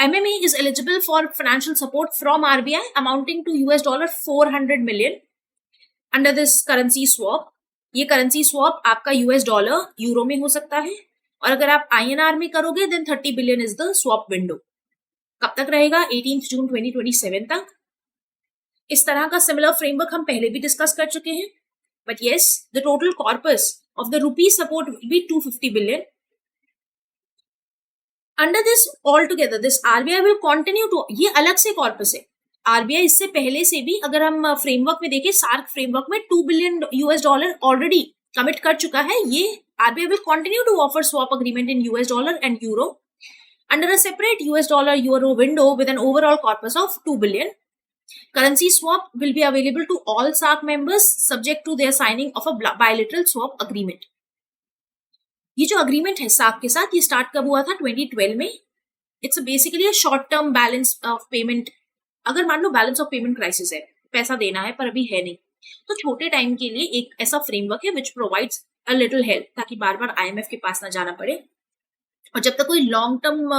MMA is eligible for financial support from RBI amounting to $400 million under this currency swap. ये currency swap आपका $, euro में हो सकता है, और अगर आप INR में करोगे then 30 billion is the swap window. कब तक रहेगा? 18 जून 2027 तक. इस तरह का सिमिलर फ्रेमवर्क हम पहले भी डिस्कस कर चुके हैं. But yes, the total corpus of the rupee support will be 250 billion. Under this all together this RBI will continue to, ये अलग से कॉर्पस है. RBI इससे पहले से भी अगर हम फ्रेमवर्क में देखें, सार्क फ्रेमवर्क में $2 billion ऑलरेडी कमिट कर चुका है. ये RBI will continue to offer swap agreement in $, and euro under a separate $-euro window with an overall corpus of 2 billion. Currency swap will be available to all SARC members subject to their signing of a bilateral swap agreement. ये जो agreement है SARC के साथ, ये start कब हुआ था? 2012 में. It's basically a short term balance of payment. अगर मान लो balance of payment crisis है, पैसा देना है पर अभी है नहीं, तो छोटे टाइम के लिए एक ऐसा फ्रेमवर्क है which provides a little help, ताकि बार बार IMF के पास ना जाना पड़े. और जब तक कोई लॉन्ग टर्म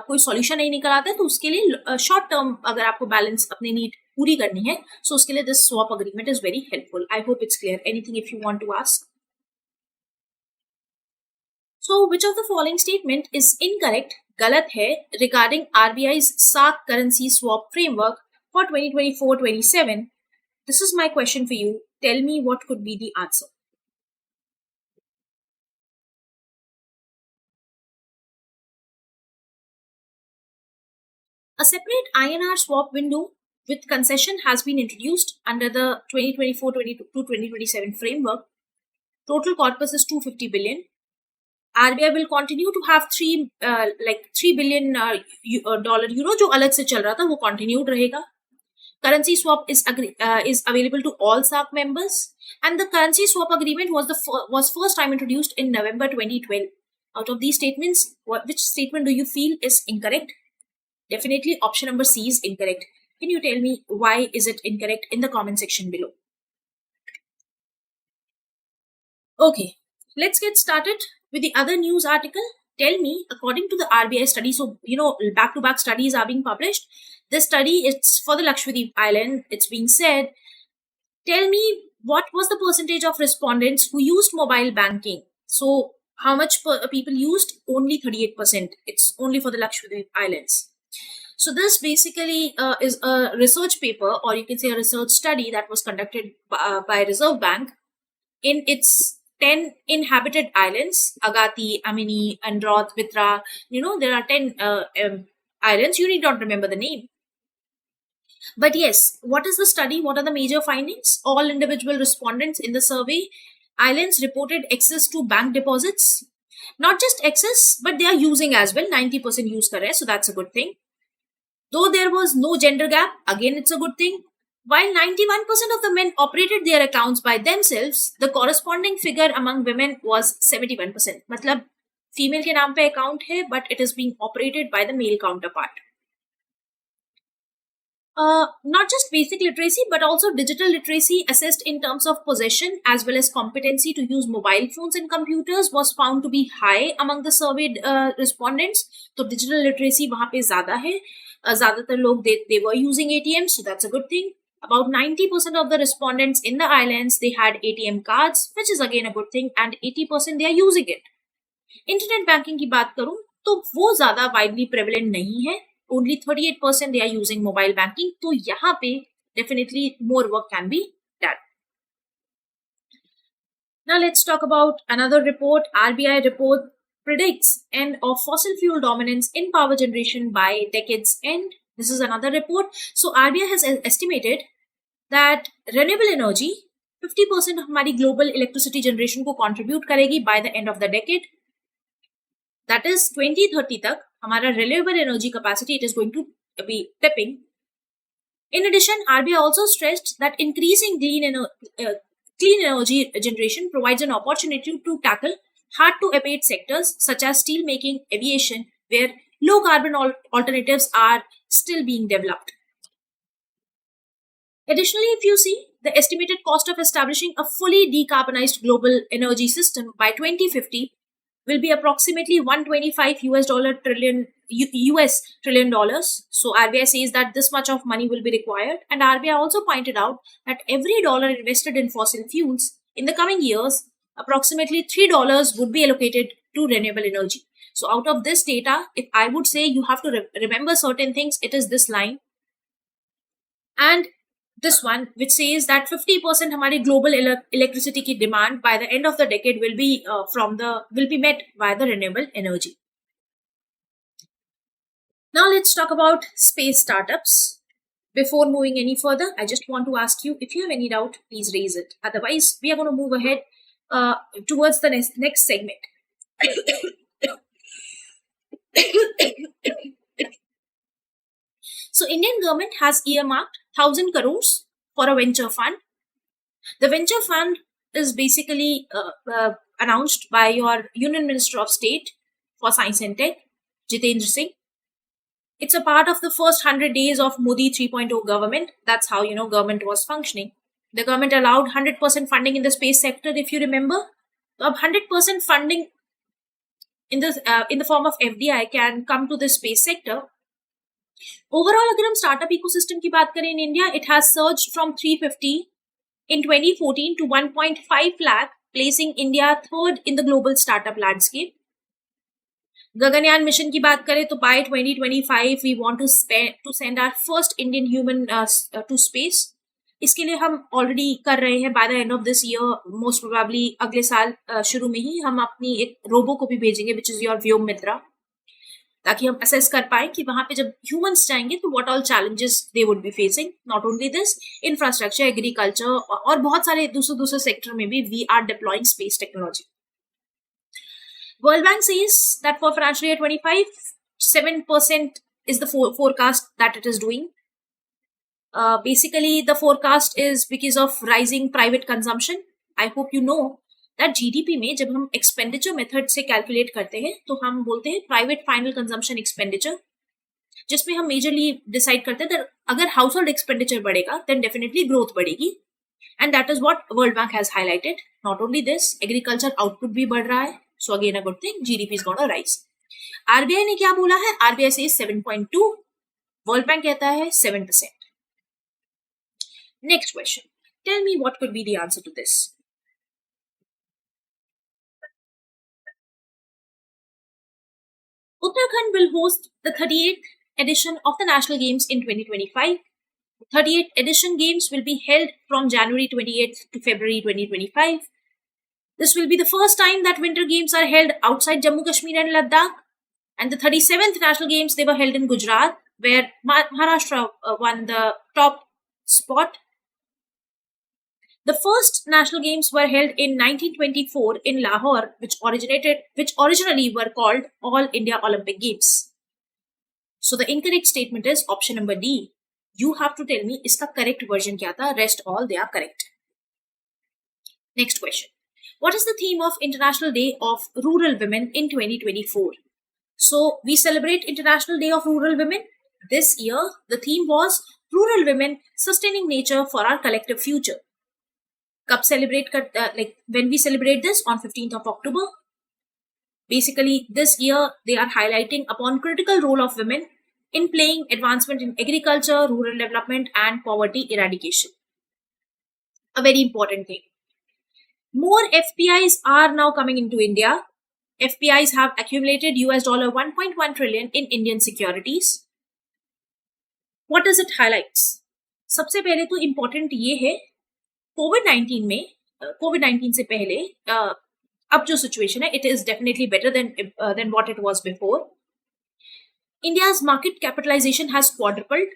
कोई सॉल्यूशन नहीं निकल आता है, तो उसके लिए शॉर्ट टर्म अगर आपको बैलेंस अपनी नीड पूरी करनी है, सो उसके लिए this swap agreement is very helpful. I hope it's clear. Anything if you want to ask. So which of the following statement is incorrect, गलत है, regarding RBI's SARC currency swap framework for 2024-27? This is my question for you. Tell me what could be the answer. A separate INR swap window with concession has been introduced under the 2024-2027 framework. Total corpus is 250 billion. RBI will continue to have $3 billion dollar जो अलग से चल रहा था वो continued रहेगा. Currency swap is available to all SARC members, and the currency swap agreement was first time introduced in November 2012. Out of these statements, which statement do you feel is incorrect? Definitely option number C is incorrect. Can you tell me why is it incorrect in the comment section below? Okay, let's get started with the other news article. Tell me, according to the RBI study, so back-to-back studies are being published. This study is for the Lakshmi Island. It's being said, tell me what was the percentage of respondents who used mobile banking? So how much people used? Only 38%. It's only for the Lakshmi Islands. So this basically is a research paper, or you can say a research study that was conducted by Reserve Bank in its 10 inhabited islands, Agati, Amini, Androth, Vitra. There are 10 islands. You need not remember the name. But yes, what is the study? What are the major findings? All individual respondents in the survey islands reported access to bank deposits. Not just access, but they are using as well. 90% use kar rahe, so that's a good thing. Though there was no gender gap, again it's a good thing. While 91% of the men operated their accounts by themselves, the corresponding figure among women was 71%. मतलब female के नाम पे account है, but it is being operated by the male counterpart. Not just basic literacy, but also digital literacy assessed in terms of possession as well as competency to use mobile phones and computers was found to be high among the surveyed respondents. So digital literacy वहाँ पे ज़्यादा है. ज़्यादातर लोग they were using ATMs, so that's a good thing. About 90% of the respondents in the islands, they had ATM cards, which is again a good thing, and 80% they are using it. Internet banking की बात करूं तो वो ज़्यादा widely prevalent नहीं है. Only 38% they are using mobile banking. तो यहाँ पे definitely more work can be done. Now let's talk about another report. RBI report predicts end of fossil fuel dominance in power generation by decade's end. This is another report. So RBI has estimated that renewable energy 50% हमारी global electricity generation को contribute करेगी by the end of the decade. That is 2030 तक हमारा renewable energy capacity it is going to be tipping. In addition, RBI also stressed that increasing clean energy generation provides an opportunity to tackle hard to abate sectors such as steel making, aviation, where low carbon alternatives are still being developed. Additionally, if you see, the estimated cost of establishing a fully decarbonized global energy system by 2050 will be approximately $125 trillion dollars. So RBI says that this much of money will be required, and RBI also pointed out that every dollar invested in fossil fuels in the coming years, approximately $3 would be allocated to renewable energy. So out of this data, if I would say you have to remember certain things, it is this line and this one, which says that 50% हमारी global electricity की demand by the end of the decade will be met by the renewable energy. Now let's talk about space startups. Before moving any further, I just want to ask you, if you have any doubt, please raise it. Otherwise, we are going to move ahead towards the next segment. So Indian government has earmarked 1,000 crores for a venture fund. The venture fund is basically announced by your Union Minister of State for Science and Tech, Jitendra Singh. It's a part of the first 100 days of Modi 3.0 government. That's how, government was functioning. The government allowed 100% funding in the space sector, if you remember. So 100% funding in the form of FDI can come to the space sector. Overall, अगर हम startup ecosystem की बात करें in India, it has surged from 350 in 2014 to 1.5 lakh, placing India third in the global startup landscape. Gaganyaan mission की बात करें तो by 2025 we want to send our first Indian human to space. इसके लिए हम already कर रहे हैं. By the end of this year, most probably अगले साल शुरू में ही हम अपनी एक रोबो को भी भेजेंगे, which is your व्योम मित्रा, ताकि हम assess कर पाए कि वहां पे जब humans जाएंगे तो what all challenges they would be facing. Not only this, infrastructure, agriculture और बहुत सारे दूसरे सेक्टर में भी we are deploying space technology. World Bank says that for financial year 25, 7% is the forecast that it is doing. Basically, the forecast is because of rising private consumption. I hope you know that GDP में जब हम expenditure method से calculate करते हैं तो हम बोलते हैं private final consumption expenditure, जिसमें हम majorly decide करते हैं that अगर household expenditure बढ़ेगा then definitely growth बढ़ेगी, and that is what World Bank has highlighted. Not only this, agriculture output भी बढ़ रहा है, so again a good thing, GDP is going to rise. RBI ने क्या बोला है? RBI says 7.2, World Bank कहता है 7%. Next question. Tell me what could be the answer to this. Uttarakhand will host the 38th edition of the National Games in 2025. 38th edition games will be held from January 28th to February 2025. This will be the first time that winter games are held outside Jammu Kashmir and Ladakh. And the 37th National Games, they were held in Gujarat, where Maharashtra won the top spot. The first National Games were held in 1924 in Lahore, which originally were called All India Olympic Games. So the incorrect statement is option number D. You have to tell me iska correct version kya tha. Rest all they are correct. Next question. What is the theme of International Day of Rural Women in 2024? So we celebrate International Day of Rural Women. This year, the theme was Rural Women Sustaining Nature for Our Collective Future. Kab celebrate when we celebrate this on 15th of October. Basically, this year they are highlighting upon critical role of women in playing advancement in agriculture, rural development, and poverty eradication. A very important thing. More FPIs are now coming into India. FPIs have accumulated US $1.1 trillion in Indian securities. What does it highlights? सबसे पहले तो important ये है, कोविड-19 से पहले अब जो situation है, it is definitely better than what it was before. India's market capitalization has quadrupled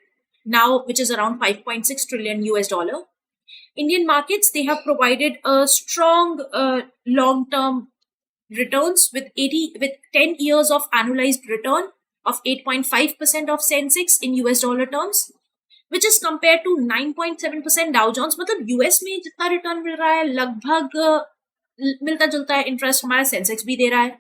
now, which is around $5.6 trillion US dollar. Indian markets, they have provided a strong long-term returns with 10 years of annualized return of 8.5% of Sensex in US dollar terms, which is compared to 9.7% Dow Jones. मतलब US में जितना return मिल रहा है लगभग मिलता जुलता है interest हमारा सेंसेक्स भी दे रहा है.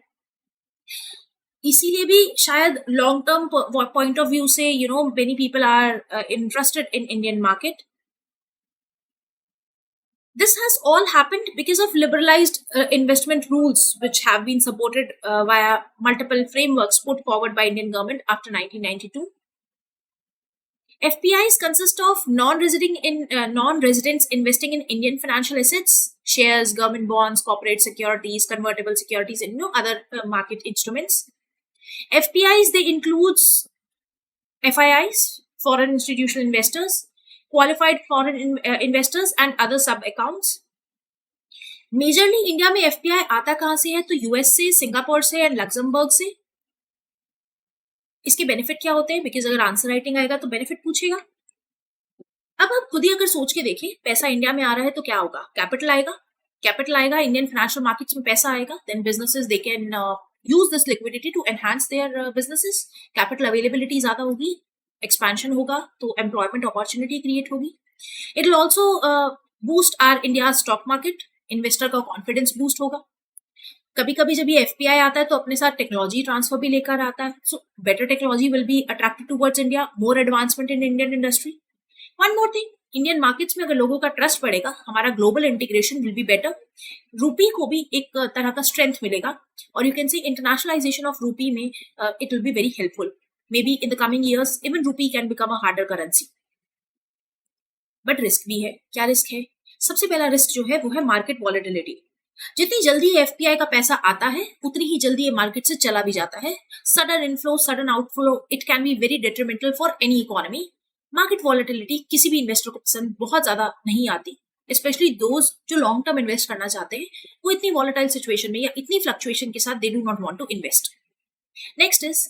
इसीलिए भी शायद long term point of view से many people are interested in Indian market. This has all happened because of liberalized investment rules, which have been supported via multiple frameworks put forward by Indian government after 1992. FPIs consist of non-residents investing in Indian financial assets, shares, government bonds, corporate securities, convertible securities, and other market instruments. FPIs, they includes FIIs, foreign institutional investors, qualified foreign investors, and other sub accounts. Majorly India में FPI आता कहाँ से है? तो US से, Singapore से and Luxembourg से. इसके बेनिफिट क्या होते हैं? बिकॉज अगर आंसर राइटिंग आएगा तो बेनिफिट पूछेगा. अब आप खुद ही अगर सोच के देखें, पैसा इंडिया में आ रहा है तो क्या होगा? कैपिटल आएगा, इंडियन फाइनेंशियल मार्केट्स में पैसा आएगा, then businesses they can use this liquidity to enhance their businesses. Capital availability ज्यादा होगी, एक्सपेंशन होगा तो एम्प्लॉयमेंट अपॉर्चुनिटी क्रिएट होगी. It will also boost our India stock market, investor का कॉन्फिडेंस बूस्ट होगा. कभी कभी जब ये एफपीआई आता है तो अपने साथ टेक्नोलॉजी ट्रांसफर भी लेकर आता है. So better technology will be attracted towards India, more advancement in Indian industry. One more thing, Indian markets में अगर लोगों का ट्रस्ट बढ़ेगा, हमारा global integration will be better. Rupee को भी एक तरह का स्ट्रेंथ मिलेगा और you can see internationalization of rupee में it will be very helpful. Maybe in the coming years, even rupee can become a harder currency. But risk भी है. क्या रिस्क है? सबसे पहला रिस्क जो है वो है मार्केट वॉलेटिलिटी. जितनी जल्दी एफपीआई का पैसा आता है उतनी ही जल्दी ये मार्केट से चला भी जाता है. Sudden inflow, sudden outflow, it can be very detrimental for any economy. Market volatility किसी भी इन्वेस्टर को पसंद बहुत ज्यादा नहीं आती, स्पेशली दोज जो लॉन्ग टर्म इन्वेस्ट करना चाहते हैं. वो इतनी वॉलेटाइल सिचुएशन में या इतनी फ्लक्चुएशन के साथ they do not want to invest. Next is,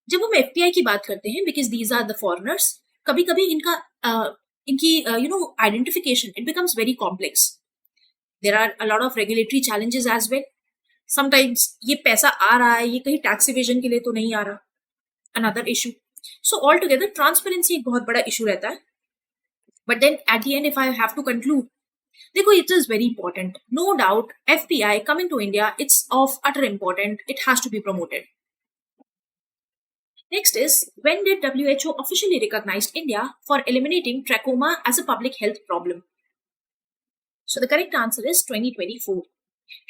जब हम एफपीआई की बात करते हैं, because these are the foreigners, कभी कभी इनकी identification it becomes very complex. There are a lot of regulatory challenges as well. Sometimes ये पैसा आ रहा है, ये कहीं टैक्स इवेजन के लिए तो नहीं आ रहा, another issue. So all together transparency एक बहुत बड़ा इशू रहता है. But then at the end if I have to conclude, देखो it is very important. No doubt, FPI coming to India, it's of utter important. It has to be promoted. Next is, when did WHO officially recognize India for eliminating trachoma as a public health problem? So the correct answer is 2024.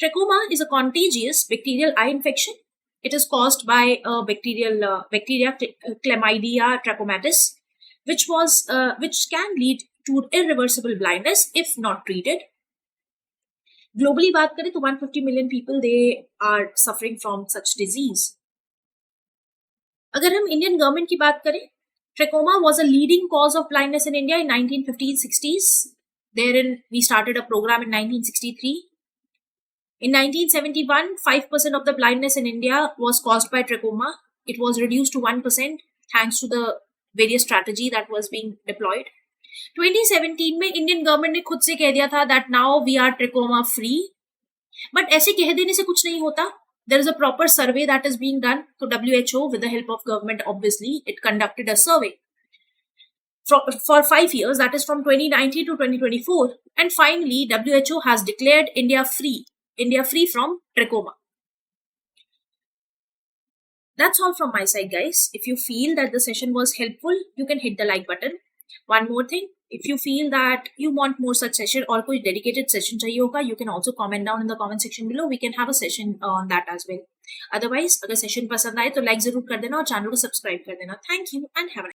Trachoma is a contagious bacterial eye infection. It is caused by a bacteria Chlamydia trachomatis, which can lead to irreversible blindness if not treated. Globally बात करें तो 150 million people they are suffering from such disease. अगर हम Indian government की बात करें, trachoma was a leading cause of blindness in India in 1950s-60s. Therein we started a program in 1963. In 1971, 5% of the blindness in India was caused by trachoma. It was reduced to 1% thanks to the various strategy that was being deployed. 2017 में Indian government ने खुद से कह दिया था that now we are trachoma free. But ऐसे कह देने से कुछ नहीं होता. There is a proper survey that is being done. So WHO, with the help of government, obviously, it conducted a survey for 5 years, that is from 2019 to 2024. And finally, WHO has declared India free from trachoma. That's all from my side, guys. If you feel that the session was helpful, you can hit the like button. One more thing, if you feel that you want more such session or कोई dedicated session चाहिए होगा, you can also comment down in the comment section below. We can have a session on that as well. Otherwise, अगर session पसंद आए तो like जरूर कर देना और channel को subscribe कर देना. Thank you and have a nice day.